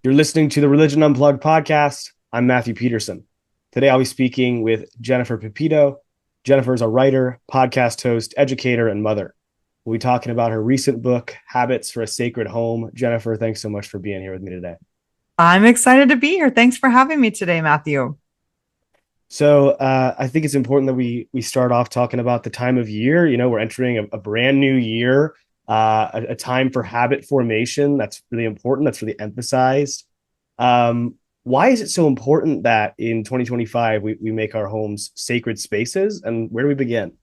You're listening to the Religion Unplugged podcast. I'm Matthew Peterson. Today I'll be speaking with Jennifer Pepito. Jennifer is a writer, podcast host, educator, and mother. We'll be talking about her recent book, Habits for a Sacred Home. Jennifer, thanks so much for being here with me today. I'm excited to be here. Thanks for having me today, Matthew. So I think it's important that we start off talking about the time of year. You know, we're entering a brand new year, a time for habit formation. That's really important. That's really emphasized. Why is it so important that in 2025 we make our homes sacred spaces? And where do we begin?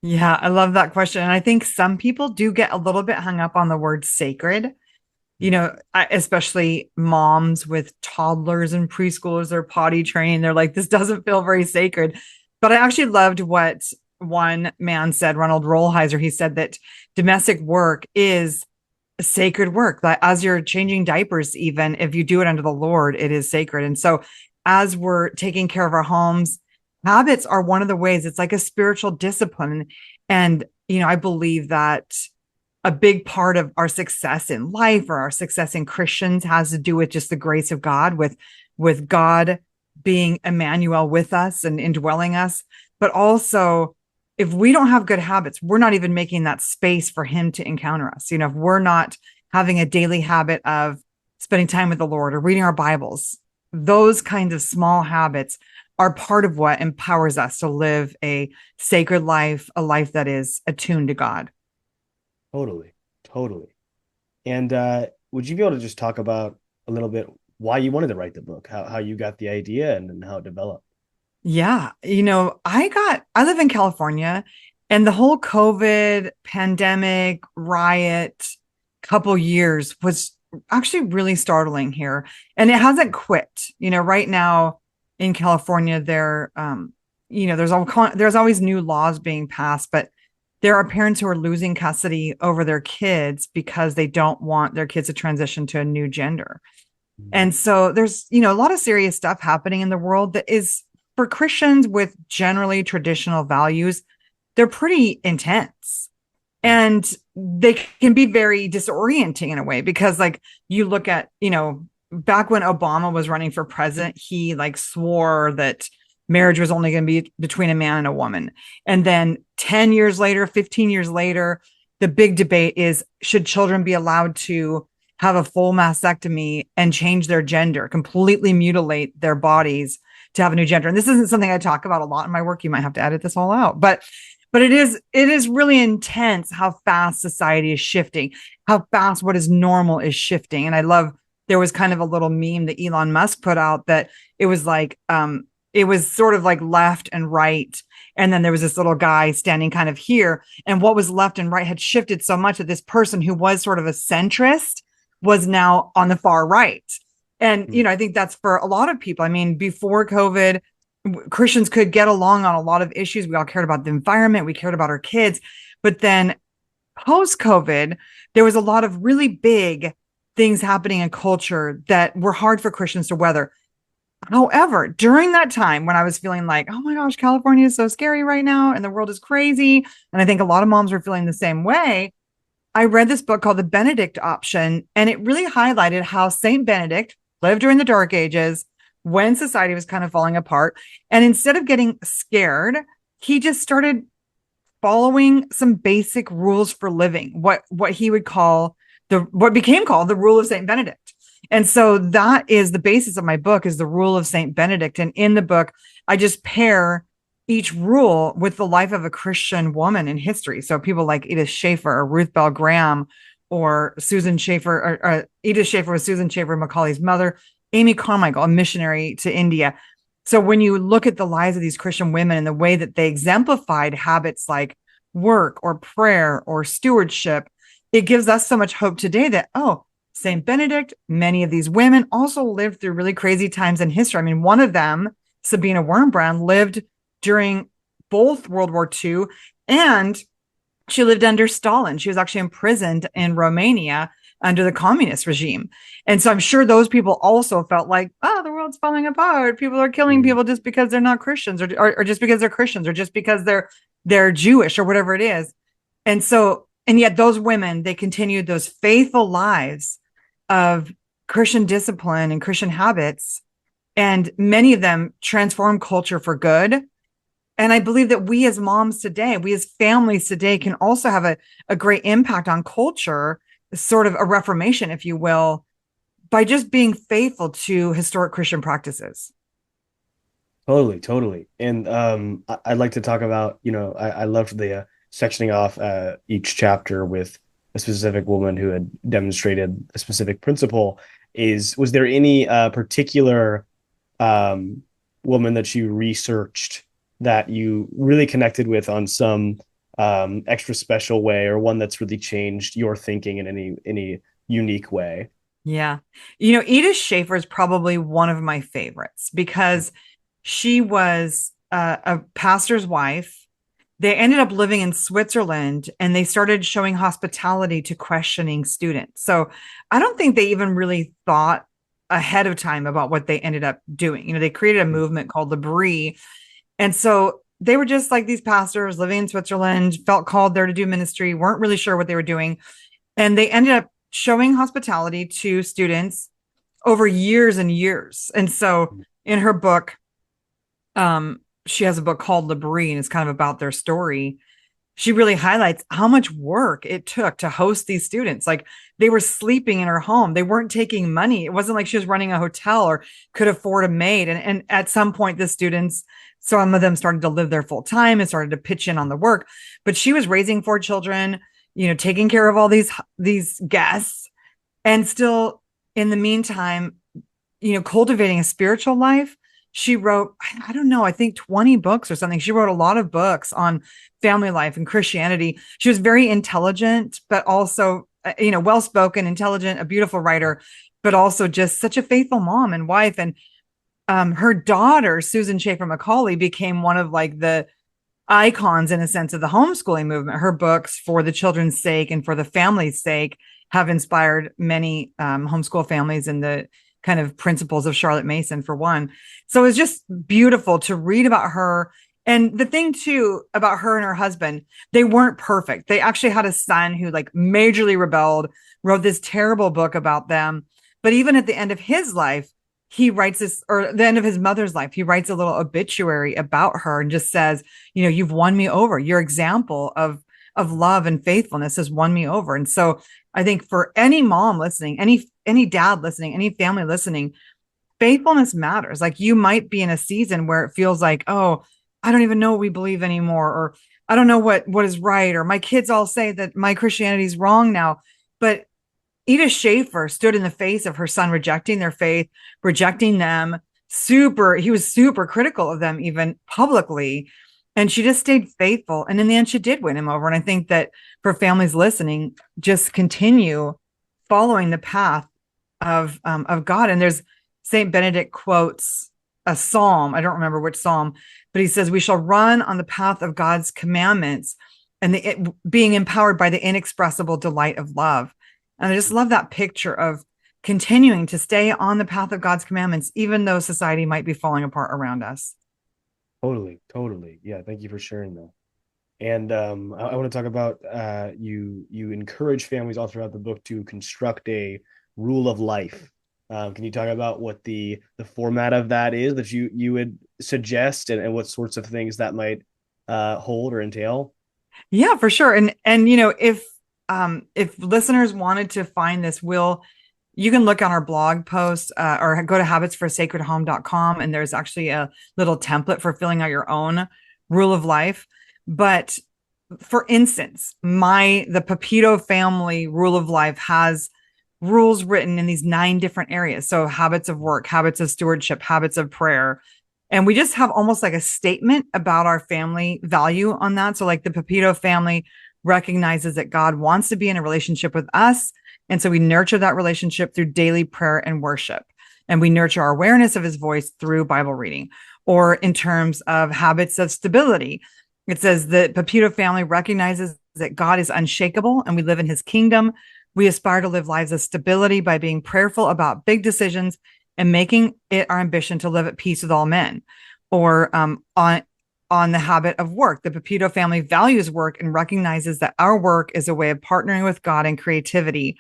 Yeah, I love that question. And I think some people do get a little bit hung up on the word sacred, especially moms with toddlers and preschoolers, they're potty trained. They're like, this doesn't feel very sacred. But I actually loved what one man said, Ronald Rollheiser. He said that domestic work is sacred work. That as you're changing diapers, even if you do it under the Lord, it is sacred. And so as we're taking care of our homes, habits are one of the ways. It's like a spiritual discipline. And, I believe that a big part of our success in life or our success in Christians has to do with just the grace of God, with God being Emmanuel with us and indwelling us. But also, if we don't have good habits, we're not even making that space for him to encounter us. If we're not having a daily habit of spending time with the Lord or reading our Bibles, those kinds of small habits are part of what empowers us to live a sacred life, a life that is attuned to God. Totally, totally. And would you be able to just talk about a little bit why you wanted to write the book, how you got the idea and how it developed? Yeah. I live in California, and the whole COVID pandemic riot couple years was actually really startling here. And it hasn't quit. Right now in California, there's always new laws being passed, but there are parents who are losing custody over their kids because they don't want their kids to transition to a new gender. And so there's, a lot of serious stuff happening in the world that is for Christians with generally traditional values. They're pretty intense and they can be very disorienting in a way because like you look at, back when Obama was running for president, he like swore that marriage was only going to be between a man and a woman. And then 10 years later, 15 years later, the big debate is, should children be allowed to have a full mastectomy and change their gender, completely mutilate their bodies to have a new gender? And this isn't something I talk about a lot in my work. You might have to edit this all out, but it is really intense how fast society is shifting, how fast what is normal is shifting. And I love, there was kind of a little meme that Elon Musk put out that it was like, it was sort of like left and right. And then there was this little guy standing kind of here. And what was left and right had shifted so much that this person who was sort of a centrist was now on the far right. And, I think that's for a lot of people. I mean, before COVID, Christians could get along on a lot of issues. We all cared about the environment. We cared about our kids. But then post COVID, there was a lot of really big things happening in culture that were hard for Christians to weather. However, during that time when I was feeling like, oh my gosh, California is so scary right now and the world is crazy, and I think a lot of moms were feeling the same way, I read this book called The Benedict Option, and it really highlighted how Saint Benedict lived during the Dark Ages when society was kind of falling apart. And instead of getting scared, he just started following some basic rules for living, what he would call what became called the rule of Saint Benedict. And so that is the basis of my book, is the rule of Saint Benedict. And in the book, I just pair each rule with the life of a Christian woman in history. So people like Edith Schaeffer or Ruth Bell Graham or Susan Schaeffer, or Edith Schaeffer was Susan Schaeffer, Macaulay's mother, Amy Carmichael, a missionary to India. So when you look at the lives of these Christian women and the way that they exemplified habits like work or prayer or stewardship, it gives us so much hope today that, oh, St. Benedict, many of these women also lived through really crazy times in history. I mean, one of them, Sabina Wurmbrand, lived during both World War II, and she lived under Stalin. She was actually imprisoned in Romania under the communist regime. And so I'm sure those people also felt like, oh, the world's falling apart. People are killing people just because they're not Christians, or just because they're Christians, or just because they're Jewish or whatever it is. And so, and yet those women, they continued those faithful lives of Christian discipline and Christian habits, and many of them transform culture for good. And I believe that we as moms today, we as families today can also have a great impact on culture, sort of a reformation, if you will, by just being faithful to historic Christian practices. Totally, totally. And I'd like to talk about, I loved the sectioning off each chapter with a specific woman who had demonstrated a specific principle. Was there any particular um, woman that you researched that you really connected with on some extra special way, or one that's really changed your thinking in any unique way? Yeah. Edith Schaefer is probably one of my favorites because she was a pastor's wife. They ended up living in Switzerland and they started showing hospitality to questioning students. So I don't think they even really thought ahead of time about what they ended up doing. They created a movement called the Brie. And so they were just like these pastors living in Switzerland, felt called there to do ministry, weren't really sure what they were doing. And they ended up showing hospitality to students over years and years. And so in her book, she has a book called Le Brie, and it's kind of about their story. She really highlights how much work it took to host these students. Like they were sleeping in her home. They weren't taking money. It wasn't like she was running a hotel or could afford a maid. And at some point, the students, some of them started to live there full time and started to pitch in on the work. But she was raising 4 children, taking care of all these guests, and still in the meantime, cultivating a spiritual life. She wrote, I don't know, I think 20 books or something. She wrote a lot of books on family life and Christianity. She was very intelligent, but also, well spoken, intelligent, a beautiful writer, but also just such a faithful mom and wife. And her daughter, Susan Schaefer Macaulay, became one of like the icons in a sense of the homeschooling movement. Her books, For the Children's Sake and For the Family's Sake, have inspired many homeschool families in the kind of principles of Charlotte Mason, for one. So it's just beautiful to read about her. And the thing too about her and her husband, they weren't perfect. They actually had a son who like majorly rebelled, wrote this terrible book about them. But even at the end of his life, he writes this, or the end of his mother's life, he writes a little obituary about her and just says, you've won me over. Your example of love and faithfulness has won me over. And so I think for any mom listening, any dad listening, any family listening, faithfulness matters. Like you might be in a season where it feels like, oh, I don't even know what we believe anymore, or I don't know what is right, or my kids all say that my Christianity is wrong now. But Edith Schaefer stood in the face of her son rejecting their faith, rejecting them. He was super critical of them, even publicly. And she just stayed faithful. And in the end, she did win him over. And I think that for families listening, just continue following the path of God. And there's Saint Benedict quotes a psalm. I don't remember which psalm, but he says, "We shall run on the path of God's commandments, and being empowered by the inexpressible delight of love." And I just love that picture of continuing to stay on the path of God's commandments, even though society might be falling apart around us. Totally, totally. Yeah, thank you for sharing that. And I want to talk about you encourage families all throughout the book to construct a rule of life. Can you talk about what the format of that is that you would suggest, and what sorts of things that might hold or entail? Yeah, for sure. And if listeners wanted to find this, you can look on our blog post or go to habitsforsacredhome.com, and there's actually a little template for filling out your own rule of life. But for instance, the Pepito family rule of life has rules written in these 9 different areas. So habits of work, habits of stewardship, habits of prayer. And we just have almost like a statement about our family value on that. So like the Pepito family recognizes that God wants to be in a relationship with us. And so we nurture that relationship through daily prayer and worship. And we nurture our awareness of his voice through Bible reading. Or in terms of habits of stability, it says the Pepito family recognizes that God is unshakable and we live in his kingdom. We aspire to live lives of stability by being prayerful about big decisions and making it our ambition to live at peace with all men. Or on the habit of work, the Pepito family values work and recognizes that our work is a way of partnering with God and creativity.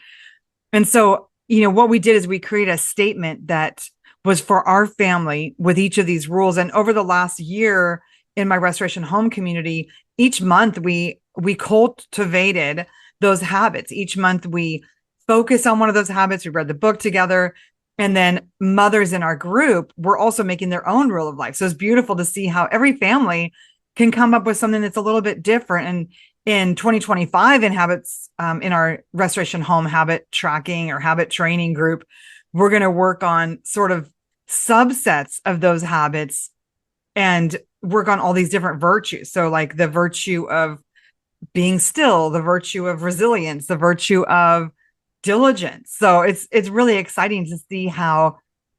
And so what we did is we created a statement that was for our family with each of these rules. And over the last year in my restoration home community, each month we cultivated those habits. Each month we focus on one of those habits. We read the book together. And then mothers in our group were also making their own rule of life. So it's beautiful to see how every family can come up with something that's a little bit different. And in 2025 in habits, in our restoration home habit tracking or habit training group, we're going to work on sort of subsets of those habits and work on all these different virtues. So like the virtue of being still, the virtue of resilience, the virtue of diligence. So it's really exciting to see how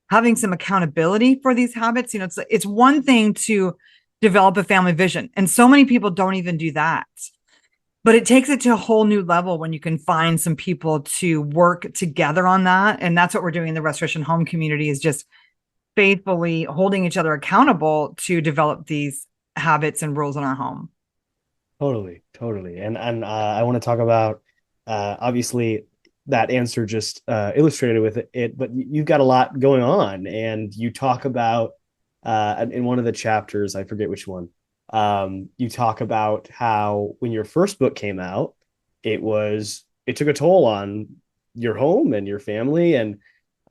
having some accountability for these habits, it's one thing to develop a family vision, and so many people don't even do that. But it takes it to a whole new level when you can find some people to work together on that. And that's what we're doing in the restoration home community, is just faithfully holding each other accountable to develop these habits and rules in our home. Totally, totally. And I want to talk about obviously that answer just illustrated with it, but you've got a lot going on, and you talk about in one of the chapters, I forget which one, you talk about how when your first book came out, it took a toll on your home and your family. And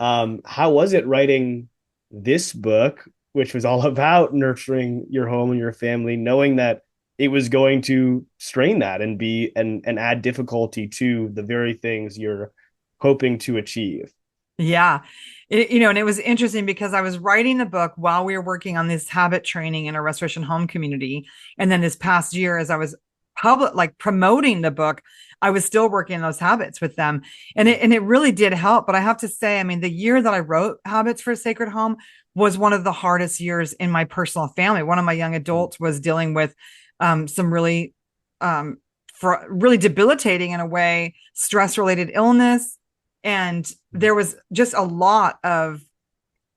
how was it writing this book, which was all about nurturing your home and your family, knowing that it was going to strain that and and add difficulty to the very things you're hoping to achieve? Yeah. And it was interesting because I was writing the book while we were working on this habit training in a restoration home community. And then this past year, as I was promoting the book, I was still working on those habits with them. And it really did help. But I have to say, I mean, the year that I wrote Habits for a Sacred Home was one of the hardest years in my personal family. One of my young adults was dealing with some really, really debilitating in a way, stress related illness. And there was just a lot of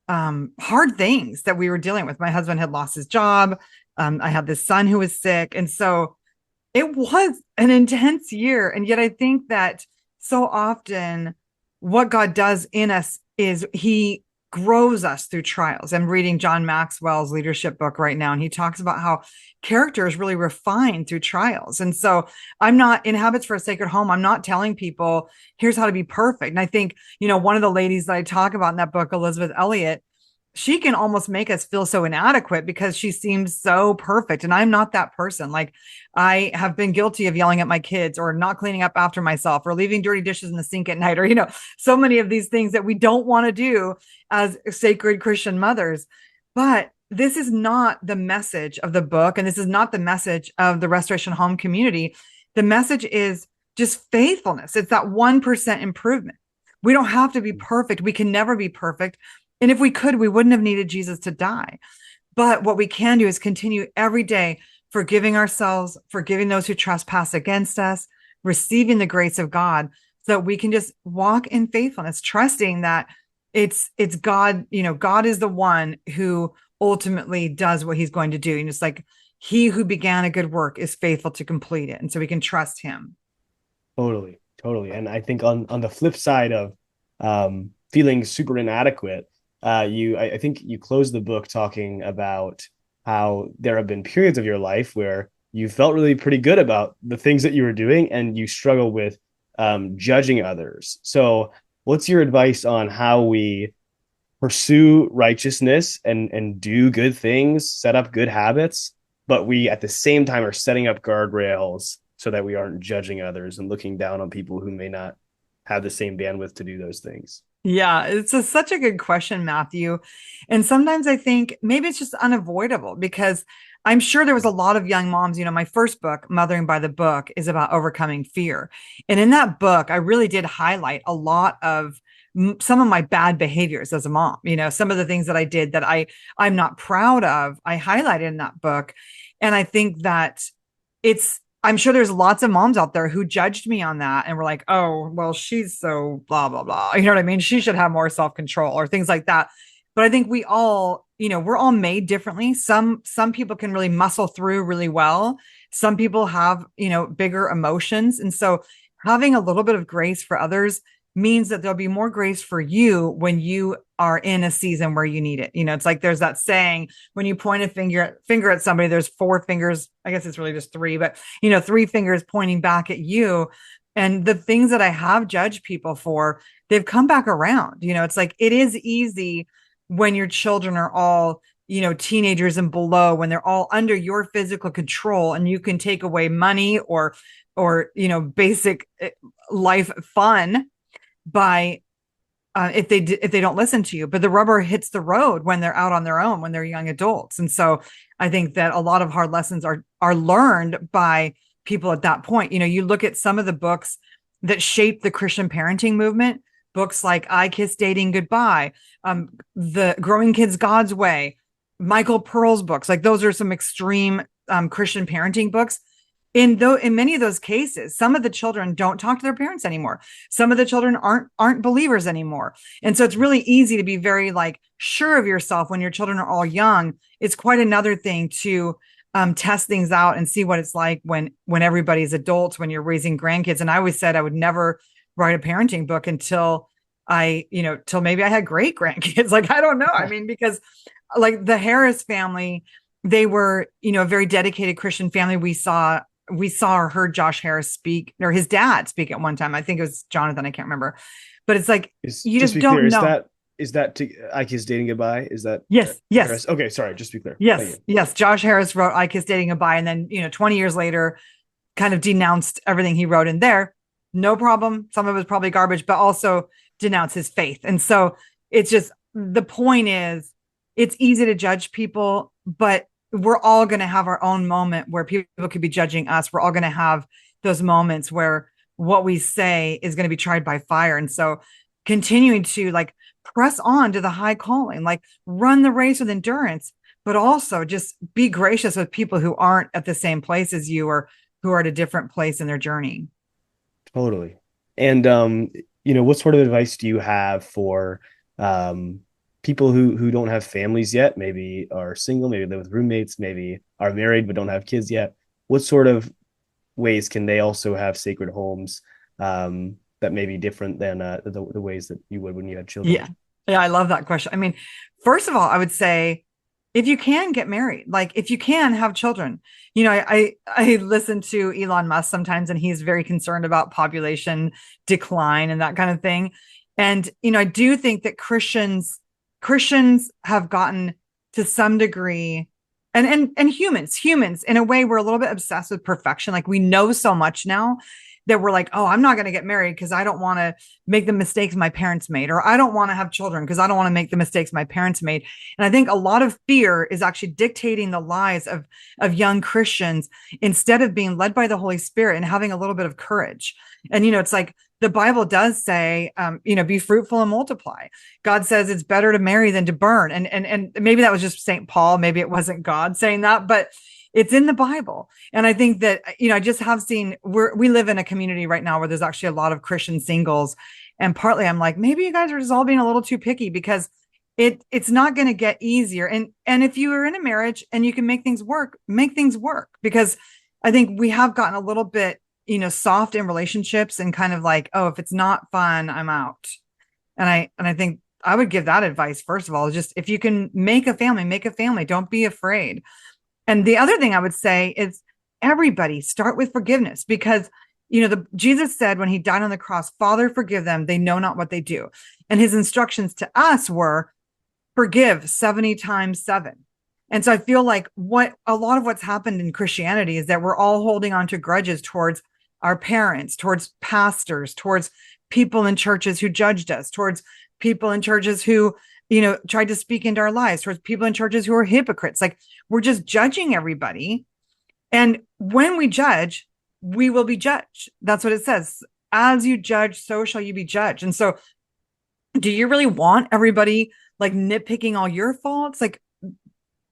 hard things that we were dealing with. My husband had lost his job. I had this son who was sick. And so it was an intense year. And yet I think that so often what God does in us is he grows us through trials. I'm reading John Maxwell's leadership book right now, and he talks about how character is really refined through trials. And so I'm not in Habits for a Sacred Home. I'm not telling people, here's how to be perfect. And I think, one of the ladies that I talk about in that book, Elizabeth Elliott, she can almost make us feel so inadequate because she seems so perfect. And I'm not that person. Like, I have been guilty of yelling at my kids or not cleaning up after myself or leaving dirty dishes in the sink at night, or, so many of these things that we don't want to do as sacred Christian mothers. But this is not the message of the book. And this is not the message of the restoration home community. The message is just faithfulness. It's that 1% improvement. We don't have to be perfect. We can never be perfect. And if we could, we wouldn't have needed Jesus to die. But what we can do is continue every day forgiving ourselves, forgiving those who trespass against us, receiving the grace of God, so that we can just walk in faithfulness, trusting that it's God. God is the one who ultimately does what he's going to do. And it's like, he who began a good work is faithful to complete it. And so we can trust him. Totally, totally. And I think on the flip side of feeling super inadequate, I think you closed the book talking about how there have been periods of your life where you felt really pretty good about the things that you were doing, and you struggle with judging others. So what's your advice on how we pursue righteousness and do good things, set up good habits, but we at the same time are setting up guardrails so that we aren't judging others and looking down on people who may not have the same bandwidth to do those things? Yeah, it's such a good question, Matthew. And sometimes I think maybe it's just unavoidable because I'm sure there was a lot of young moms. My first book, Mothering by the Book, is about overcoming fear. And in that book, I really did highlight a lot of some of my bad behaviors as a mom. Some of the things that I did that I'm not proud of, I highlighted in that book. And I think that I'm sure there's lots of moms out there who judged me on that and were like, oh, well, she's so blah, blah, blah. You know what I mean? She should have more self-control or things like that. But I think we all, we're all made differently. Some people can really muscle through really well. Some people have, bigger emotions. And so having a little bit of grace for others means that there'll be more grace for you when you are in a season where you need it. It's like there's that saying, when you point a finger at somebody, there's four fingers. I guess it's really just three, but three fingers pointing back at you. And the things that I have judged people for, they've come back around. It's like it is easy when your children are all teenagers and below, when they're all under your physical control, and you can take away money or basic life fun by if they don't listen to you. But the rubber hits the road when they're out on their own, when they're young adults. And so I think that a lot of hard lessons are learned by people at that point. You look at some of the books that shaped the Christian parenting movement, books like I Kiss Dating Goodbye, the Growing Kids God's Way, Michael Pearl's books. Like those are some extreme Christian parenting books. In many of those cases, some of the children don't talk to their parents anymore. Some of the children aren't believers anymore. And so it's really easy to be very like sure of yourself when your children are all young. It's quite another thing to test things out and see what it's like when everybody's adults, when you're raising grandkids. And I always said I would never write a parenting book until till maybe I had great grandkids. Like, I don't know. I mean, because like the Harris family, they were, a very dedicated Christian family. We saw or heard Josh Harris speak, or his dad speak at one time. I think it was Jonathan. I can't remember, but it's like, you just don't clear, know. Is that to I Kiss Dating Goodbye? Is that yes? Harris? Okay, sorry. Just to be clear. Yes. Josh Harris wrote I Kiss Dating Goodbye, and then 20 years later, kind of denounced everything he wrote in there. No problem. Some of it was probably garbage, but also denounce his faith. And so it's just, the point is, it's easy to judge people, but we're all going to have our own moment where people could be judging us. We're all going to have those moments where what we say is going to be tried by fire. And so continuing to like press on to the high calling, like run the race with endurance, but also just be gracious with people who aren't at the same place as you, or who are at a different place in their journey. Totally. And what sort of advice do you have for people who don't have families yet, maybe are single, maybe live with roommates, maybe are married but don't have kids yet? What sort of ways can they also have sacred homes that may be different than the ways that you would when you had children? Yeah, I love that question. I mean, first of all, I would say, if you can get married, like if you can have children, I listen to Elon Musk sometimes, and he's very concerned about population decline and that kind of thing. And, I do think that Christians have gotten to some degree, and humans in a way, we're a little bit obsessed with perfection. Like we know so much now that we're like, oh, I'm not going to get married because I don't want to make the mistakes my parents made, or I don't want to have children because I don't want to make the mistakes my parents made. And I think a lot of fear is actually dictating the lives of young Christians, instead of being led by the Holy Spirit and having a little bit of courage. And, it's like the Bible does say, be fruitful and multiply. God says it's better to marry than to burn. And maybe that was just St. Paul. Maybe it wasn't God saying that, but it's in the Bible. And I think that, I just have seen, we live in a community right now where there's actually a lot of Christian singles. And partly I'm like, maybe you guys are just all being a little too picky, because it's not going to get easier. And if you are in a marriage and you can make things work, because I think we have gotten a little bit, soft in relationships, and kind of like, oh, if it's not fun, I'm out. And I think I would give that advice. First of all, just if you can make a family, don't be afraid. And the other thing I would say is, everybody start with forgiveness, because, Jesus said when he died on the cross, Father, forgive them. They know not what they do. And his instructions to us were forgive 70 times 7. And so I feel like a lot of what's happened in Christianity is that we're all holding on to grudges towards our parents, towards pastors, towards people in churches who judged us, towards people in churches who tried to speak into our lives, towards people in churches who are hypocrites. Like, we're just judging everybody. And when we judge, we will be judged. That's what it says. As you judge, so shall you be judged. And so do you really want everybody like nitpicking all your faults? Like,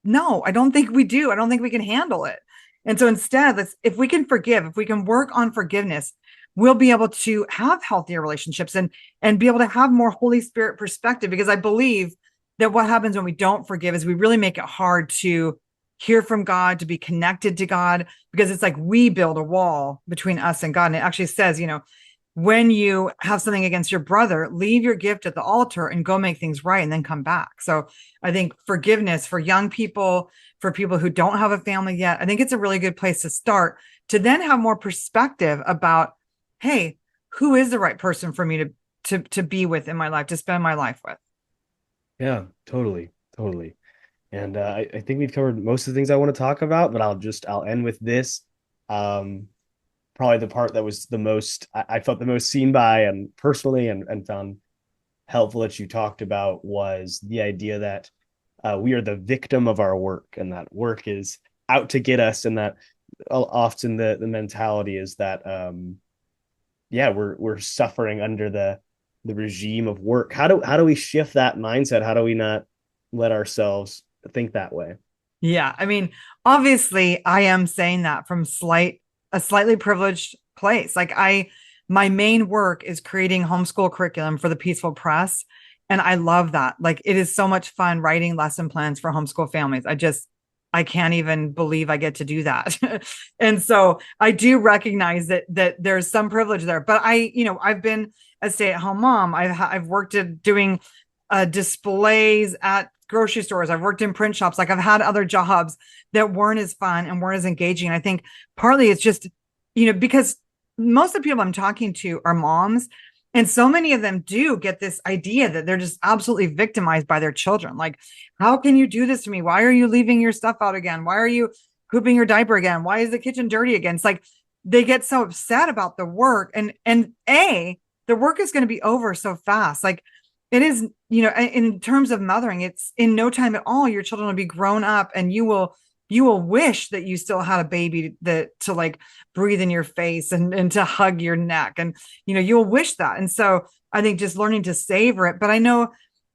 no, I don't think we do. I don't think we can handle it. And so instead, if we can forgive, if we can work on forgiveness, we'll be able to have healthier relationships and be able to have more Holy Spirit perspective. Because I believe that what happens when we don't forgive is we really make it hard to hear from God, to be connected to God, because it's like we build a wall between us and God. And it actually says, when you have something against your brother, leave your gift at the altar and go make things right and then come back. So I think forgiveness for young people, for people who don't have a family yet, I think it's a really good place to start to then have more perspective about, hey, who is the right person for me to be with in my life, to spend my life with. Yeah, totally, totally. And I think we've covered most of the things I want to talk about, but I'll end with this. Um, Probably the part that was the most I felt the most seen by and personally and found helpful that you talked about was the idea that we are the victim of our work and that work is out to get us, and that often the mentality is that yeah, we're suffering under the regime of work. How do we shift that mindset? How do we not let ourselves think that way? Yeah, I mean, obviously, I am saying that from a slightly privileged place. Like my main work is creating homeschool curriculum for the Peaceful Press, and I love that. Like it is so much fun writing lesson plans for homeschool families. I can't even believe I get to do that. And so I do recognize that there's some privilege there. But I've been a stay-at-home mom. I've worked at doing displays at grocery stores. I've worked in print shops. Like I've had other jobs that weren't as fun and weren't as engaging. And I think partly it's just, because most of the people I'm talking to are moms. And so many of them do get this idea that they're just absolutely victimized by their children. Like, how can you do this to me? Why are you leaving your stuff out again? Why are you pooping your diaper again? Why is the kitchen dirty again? It's like they get so upset about the work, and the work is going to be over so fast. Like it is, in terms of mothering, it's in no time at all. Your children will be grown up, and you will wish that you still had a baby that to like breathe in your face and to hug your neck, and you'll wish that. And so I think just learning to savor it. But I know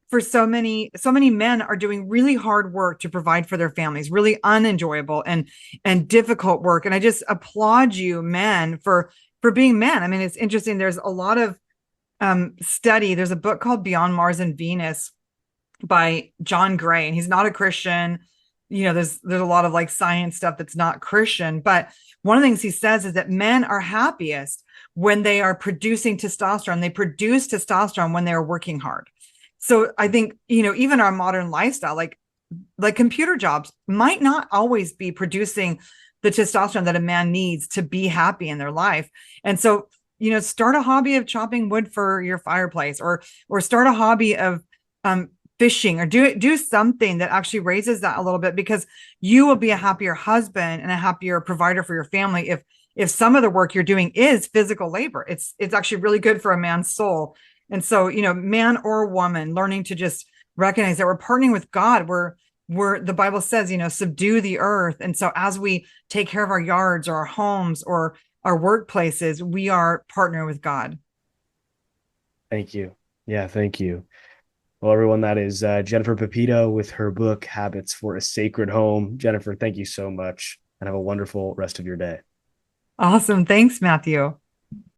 for so many men are doing really hard work to provide for their families, really unenjoyable and difficult work. And I just applaud you, men, for being men. I mean, it's interesting. There's a lot of study. There's a book called Beyond Mars and Venus by John Gray, and he's not a Christian. There's a lot of like science stuff that's not Christian, but one of the things he says is that men are happiest when they are producing testosterone. They produce testosterone when they're working hard. So I think, even our modern lifestyle, like computer jobs might not always be producing the testosterone that a man needs to be happy in their life. And so, start a hobby of chopping wood for your fireplace, or start a hobby of fishing, or do something that actually raises that a little bit, because you will be a happier husband and a happier provider for your family if some of the work you're doing is physical labor. It's actually really good for a man's soul. And so, man or woman, learning to just recognize that we're partnering with God. We're the Bible says, subdue the earth. And so as we take care of our yards or our homes or our workplaces, we are partnering with God. Thank you. Yeah, thank you. Well, everyone, that is Jennifer Pepito with her book, Habits for a Sacred Home. Jennifer, thank you so much and have a wonderful rest of your day. Awesome. Thanks, Matthew.